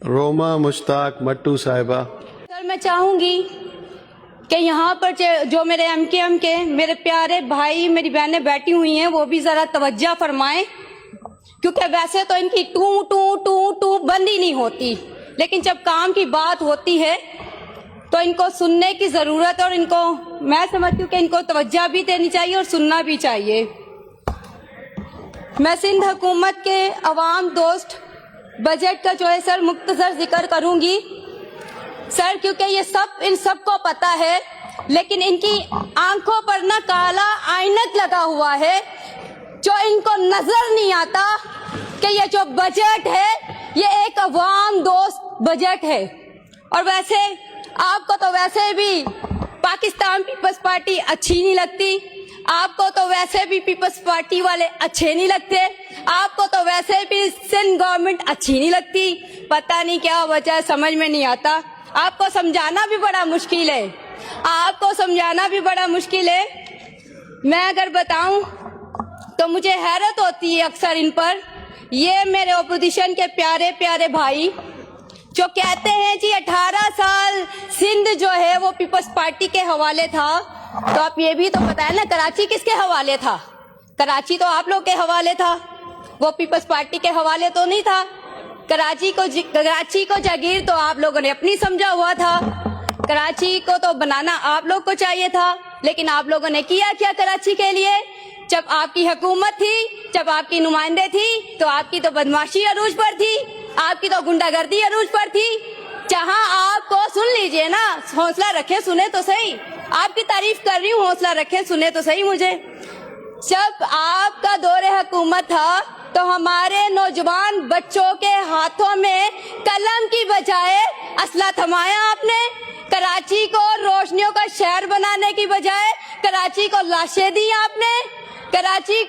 روما مشتاق مٹو صاحبہ. سر میں چاہوں گی کہ یہاں پر جو میرے MKM کے میرے پیارے بھائی میری بہنیں بیٹھی ہوئی ہیں وہ بھی ذرا توجہ فرمائیں، کیونکہ ویسے تو ان کی ٹو ٹو ٹو ٹو بند ہی نہیں ہوتی، لیکن جب کام کی بات ہوتی ہے تو ان کو سننے کی ضرورت ہے، اور ان کو میں سمجھتی ہوں کہ ان کو توجہ بھی دینی چاہیے اور سننا بھی چاہیے. میں سندھ حکومت کے عوام دوست بجٹ کا جو ہے سر مختصر ذکر کروں گی سر، کیونکہ یہ سب ان سب کو پتا ہے، لیکن ان کی آنکھوں پر نہ کالا عینک لگا ہوا ہے، جو ان کو نظر نہیں آتا کہ یہ جو بجٹ ہے یہ ایک عوام دوست بجٹ ہے. اور ویسے آپ کو تو ویسے بھی پاکستان پیپلز پارٹی اچھی نہیں لگتی، آپ کو تو ویسے بھی پیپلز پارٹی والے اچھے نہیں لگتے، آپ کو تو ویسے بھی سندھ گورنمنٹ اچھی نہیں لگتی، پتہ نہیں کیا وجہ ہے، سمجھ میں نہیں آتا. آپ کو سمجھانا بھی بڑا مشکل ہے، آپ کو سمجھانا بھی بڑا مشکل ہے. میں اگر بتاؤں تو مجھے حیرت ہوتی ہے اکثر ان پر، یہ میرے اپوزیشن کے پیارے پیارے بھائی جو کہتے ہیں جی 18 سال سندھ جو ہے وہ پیپلز پارٹی کے حوالے تھا، تو آپ یہ بھی تو بتائیں نا کراچی کس کے حوالے تھا؟ کراچی تو آپ لوگ کے حوالے تھا، وہ پیپلز پارٹی کے حوالے تو نہیں تھا. کراچی کو جاگیر تو آپ لوگوں نے اپنی سمجھا ہوا تھا، کراچی کو تو بنانا آپ لوگ کو چاہیے تھا، لیکن آپ لوگوں نے کیا کیا کراچی کے لیے؟ جب آپ کی حکومت تھی، جب آپ کی نمائندے تھی، تو آپ کی تو بدماشی عروج پر تھی، آپ کی تو گنڈا گردی عروج پر تھی. جہاں آپ کو سن لیجئے نا، حوصلہ رکھے سنے تو صحیح، آپ کی تعریف کر رہی ہوں، حوصلہ رکھے سنے تو صحیح مجھے. جب آپ کا دور حکومت تھا تو ہمارے نوجوان بچوں کے ہاتھوں میں قلم کی بجائے اسلحہ تھمایا آپ نے، کراچی کو روشنیوں کا شہر بنانے کی بجائے کراچی کو لاشیں دی آپ نے، کراچی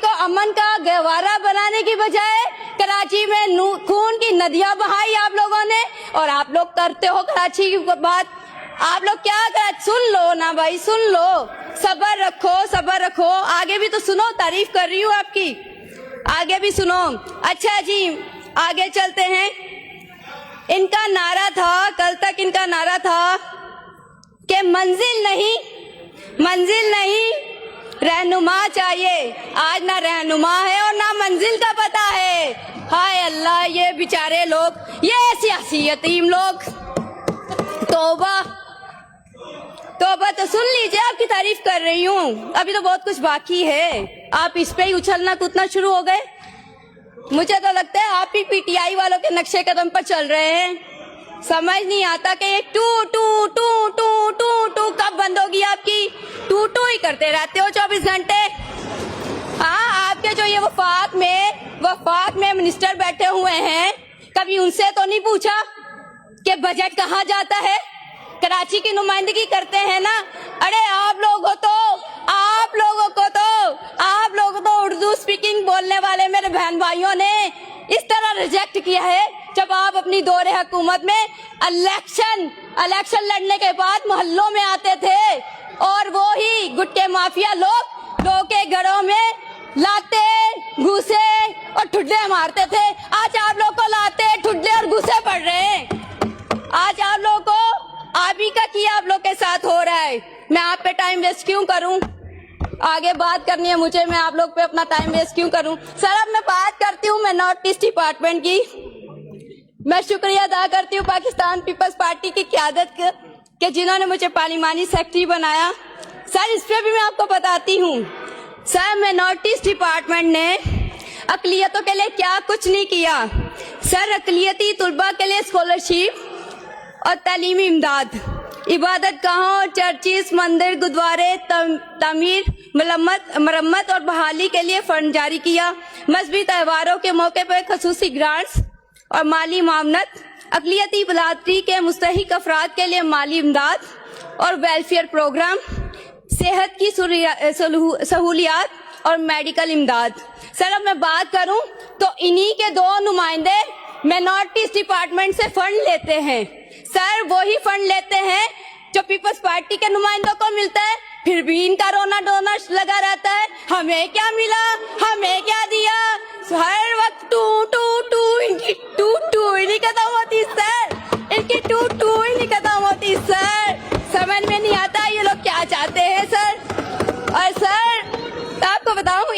کو امن کا گہوارہ بنانے کی بجائے کراچی میں خون کی ندیاں بہائی آپ لوگوں نے. اور آپ لوگ کرتے ہو کراچی کی بات، آپ لوگ کیا سن لو نا بھائی، سن لو، صبر رکھو، آگے بھی تو سنو، تعریف کر رہی ہوں آپ کی، آگے بھی سنو. اچھا جی آگے چلتے ہیں. ان کا نعرہ تھا، کل تک ان کا نعرہ تھا کہ منزل نہیں رہنما چاہیے. آج نہ رہنما ہے اور نہ منزل کا پتہ ہے. ہائے اللہ، یہ بیچارے لوگ، یہ سیاسی یتیم لوگ، توبہ تو سن لیجئے، آپ کی تعریف کر رہی ہوں، ابھی تو بہت کچھ باقی ہے. آپ اس پہ ہی اچھلنا کودنا شروع ہو گئے. مجھے تو لگتا ہے آپ ہی PTI والوں کے نقشے قدم پر چل رہے ہیں. سمجھ نہیں آتا کہ یہ ٹو ٹو ٹو ٹو ٹو ٹو کب بند ہوگی؟ آپ کی ٹو ٹو ہی کرتے رہتے ہو 24 گھنٹے. ہاں، آپ کے جو یہ وفاق میں منسٹر بیٹھے ہوئے ہیں، کبھی ان سے تو نہیں پوچھا کہ بجٹ کہاں جاتا ہے؟ کراچی کی نمائندگی کرتے ہیں نا. ارے آپ لوگوں کو تو اردو سپیکنگ بولنے والے میرے بہن بھائیوں نے اس طرح ریجیکٹ کیا ہے جب آپ اپنی دور حکومت میں الیکشن لڑنے کے بعد محلوں میں آتے تھے اور وہی گٹے مافیا لوگوں کے گھروں میں لاتے گھوسے اور ٹھڈے مارتے تھے. آج آپ لوگ کو لاتے ٹھڈے اور گھوسے پڑ رہے ہیں. آج آپ لوگوں کو آپ ہی کا کیا آپ لوگ کے ساتھ ہو رہا ہے. میں آپ پہ ٹائم ویسٹ کیوں کروں؟ آگے بات کرنی ہے مجھے، میں آپ لوگ پہ اپنا ٹائم ویسٹ کیوں کروں؟ سر اب میں بات کرتی ہوں میں نارتھ ایسٹ ڈپارٹمنٹ کی. میں شکریہ ادا کرتی ہوں پاکستان پیپلز پارٹی کی قیادت کہ جنہوں نے مجھے پارلیمانی سیکرٹری بنایا. سر اس پہ بھی میں آپ کو بتاتی ہوں. سر میں نارتھ ایسٹ ڈپارٹمنٹ نے اقلیتوں کے لیے کیا کچھ نہیں کیا. سر اقلیتی طلباء کے لیے اسکالرشپ اور تعلیمی امداد، عبادت گاہوں اور چرچز، مندر، گردوارے تعمیر، مرمت اور بحالی کے لیے فنڈ جاری کیا. مذہبی تہواروں کے موقع پر خصوصی گرانٹس اور مالی معاونت، اقلیتی برادری کے مستحق افراد کے لیے مالی امداد اور ویلفیئر پروگرام، صحت کی سہولیات اور میڈیکل امداد. سر اب میں بات کروں تو انہی کے دو نمائندے میں نارتھ ایسٹ ڈپارٹمنٹ سے فنڈ لیتے ہیں. سر وہی فنڈ لیتے ہیں جو پیپلز پارٹی کے نمائندوں کو ملتا ہے، پھر بھی ان کا رونا ڈونا لگا رہتا ہے. ہمیں کیا ملا، ہمیں کیا دیا، ہر وقت ٹو ٹو ٹو ان کی ٹو ٹو